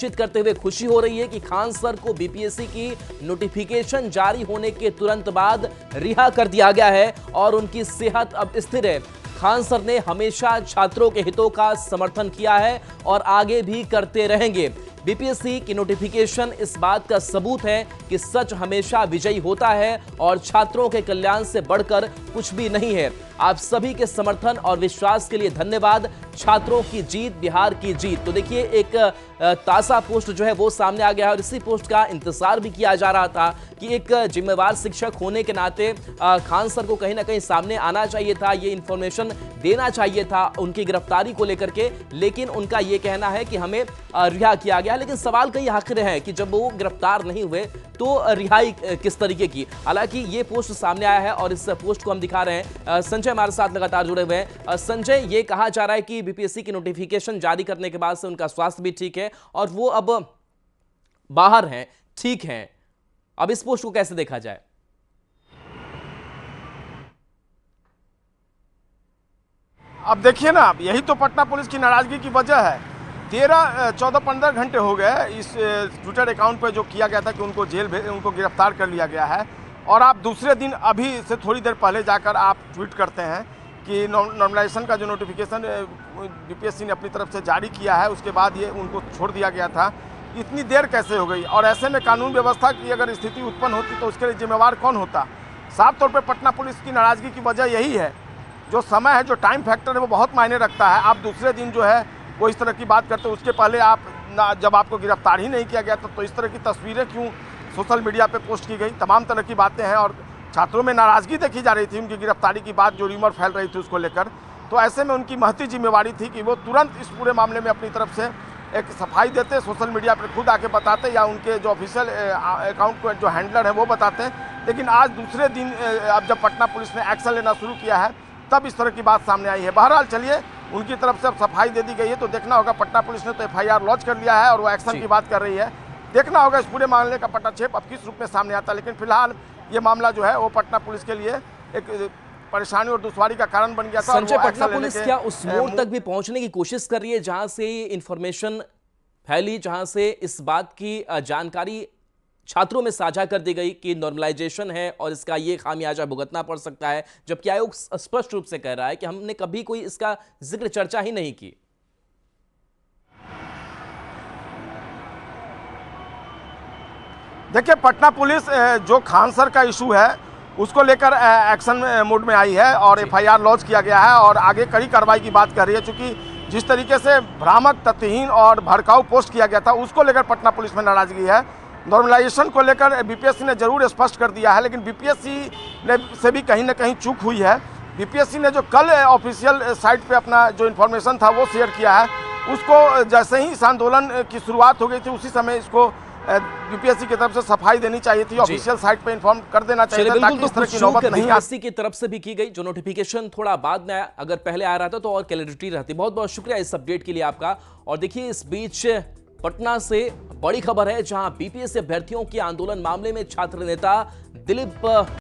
निश्चित करते हुए खुशी हो रही है कि खान सर को बीपीएससी की नोटिफिकेशन जारी होने के तुरंत बाद रिहा कर दिया गया है और उनकी सेहत अब स्थिर है। खान सर ने हमेशा छात्रों के हितों का समर्थन किया है और आगे भी करते रहेंगे। बीपीएससी की नोटिफिकेशन इस बात का सबूत है कि सच हमेशा विजयी होता है और छात्रों के कल्याण से बढ़कर कुछ भी नहीं है। आप सभी के समर्थन और विश्वास के लिए धन्यवाद। छात्रों की जीत, बिहार की जीत। तो देखिए, एक ताज़ा पोस्ट जो है वो सामने आ गया है और इसी पोस्ट का इंतजार भी किया जा रहा था कि एक जिम्मेवार शिक्षक होने के नाते खान सर को कहीं ना कहीं सामने आना चाहिए था, ये इंफॉर्मेशन देना चाहिए था उनकी गिरफ्तारी को लेकर के, लेकिन उनका ये कहना है कि हमें रिहा किया गया। लेकिन सवाल कई आखिर है कि जब वो गिरफ्तार नहीं हुए तो रिहाई किस तरीके की। हालांकि ये पोस्ट सामने आया है और इस पोस्ट को हम दिखा रहे हैं। संजय हमारे साथ लगातार जुड़े हुए हैं। संजय, ये कहा जा रहा है कि बीपीएससी की नोटिफिकेशन जारी करने के बाद से उनका स्वास्थ्य भी ठीक है और वो अब बाहर हैं, ठीक हैं। अब इस पोस्ट को कैसे देखा जाए? अब देखिए ना, यही तो पटना पुलिस की नाराजगी की वजह है। 14-15 घंटे हो गए इस ट्विटर अकाउंट पर जो किया गया था कि उनको गिरफ्तार कर लिया गया है, और आप दूसरे दिन अभी से थोड़ी देर पहले जाकर आप ट्वीट करते हैं कि नॉर्मलाइजेशन का जो नोटिफिकेशन बीपीएससी ने अपनी तरफ से जारी किया है उसके बाद ये उनको छोड़ दिया गया था। इतनी देर कैसे हो गई? और ऐसे में कानून व्यवस्था की अगर स्थिति उत्पन्न होती तो उसके लिए जिम्मेवार कौन होता? साफ तौर पर पटना पुलिस की नाराजगी की वजह यही है। जो समय है, जो टाइम फैक्टर है, वो बहुत मायने रखता है। आप दूसरे दिन जो है वो इस तरह की बात करते हो, उसके पहले जब आपको गिरफ्तार ही नहीं किया गया तो इस तरह की तस्वीरें क्यों सोशल मीडिया पे पोस्ट की गई? तमाम तरह की बातें हैं और छात्रों में नाराजगी देखी जा रही थी उनकी गिरफ्तारी की बात, जो र्यूमर फैल रही थी उसको लेकर। तो ऐसे में उनकी महती जिम्मेवारी थी कि वो तुरंत इस पूरे मामले में अपनी तरफ से एक सफाई देते, सोशल मीडिया पर खुद आके बताते या उनके जो ऑफिशियल अकाउंट को जो हैंडलर है वो बताते। लेकिन आज दूसरे दिन अब जब पटना पुलिस ने एक्शन लेना शुरू किया है तब इस तरह की बात सामने आई है। बहरहाल चलिए, उनकी तरफ से अब सफाई दे दी गई है तो देखना होगा। पटना पुलिस ने तो एफआईआर लॉन्च कर लिया है और वो एक्शन की बात कर रही है। देखना होगा इस पूरे मामले का पटाक्षेप अब किस रूप में सामने आता है। लेकिन फिलहाल ये मामला जो है वो पटना पुलिस के लिए एक परेशानी और दुश्वारी का कारण बन गया था। संजय, पटना पुलिस क्या उस मोड़ तक भी पहुंचने की कोशिश कर रही है जहां से इंफॉर्मेशन फैली, जहां से इस बात की जानकारी छात्रों में साझा कर दी गई कि नॉर्मलाइजेशन है और इसका ये खामियाजा भुगतना पड़ सकता है, जबकि आयोग स्पष्ट रूप से कह रहा है कि हमने कभी कोई इसका जिक्र, चर्चा ही नहीं की? देखिए, पटना पुलिस जो खान सर का इशू है उसको लेकर एक्शन मोड में आई है और एफआईआर लॉन्च किया गया है और आगे कड़ी कार्रवाई की बात कर रही है। चूंकि जिस तरीके से भ्रामक, तथ्यहीन और भड़काऊ पोस्ट किया गया था उसको लेकर पटना पुलिस में नाराजगी है। नॉर्मलाइजेशन को लेकर बीपीएससी ने जरूर स्पष्ट कर दिया है, लेकिन बीपीएससी ने से भी कहीं ना कहीं चूक हुई है। बीपीएससी ने जो कल ऑफिशियल साइट पे अपना जो इन्फॉर्मेशन था वो शेयर किया है, उसको जैसे ही इस आंदोलन की शुरुआत हो गई थी उसी समय इसको बीपीएससी की तरफ से सफाई देनी चाहिए थी, ऑफिशियल साइट पे इन्फॉर्म कर देना चाहिए था ताकि इस तरह की नौबत नहीं आती। बीपीएससी की तरफ से भी की गई, जो नोटिफिकेशन थोड़ा बाद में आया, अगर पहले आ रहा था तो और क्लैरिटी रहती। बहुत बहुत शुक्रिया इस अपडेट के लिए आपका। और देखिए, इस बीच पटना से बड़ी खबर है जहां बीपीएससी अभ्यर्थियों के आंदोलन मामले में छात्र नेता दिलीप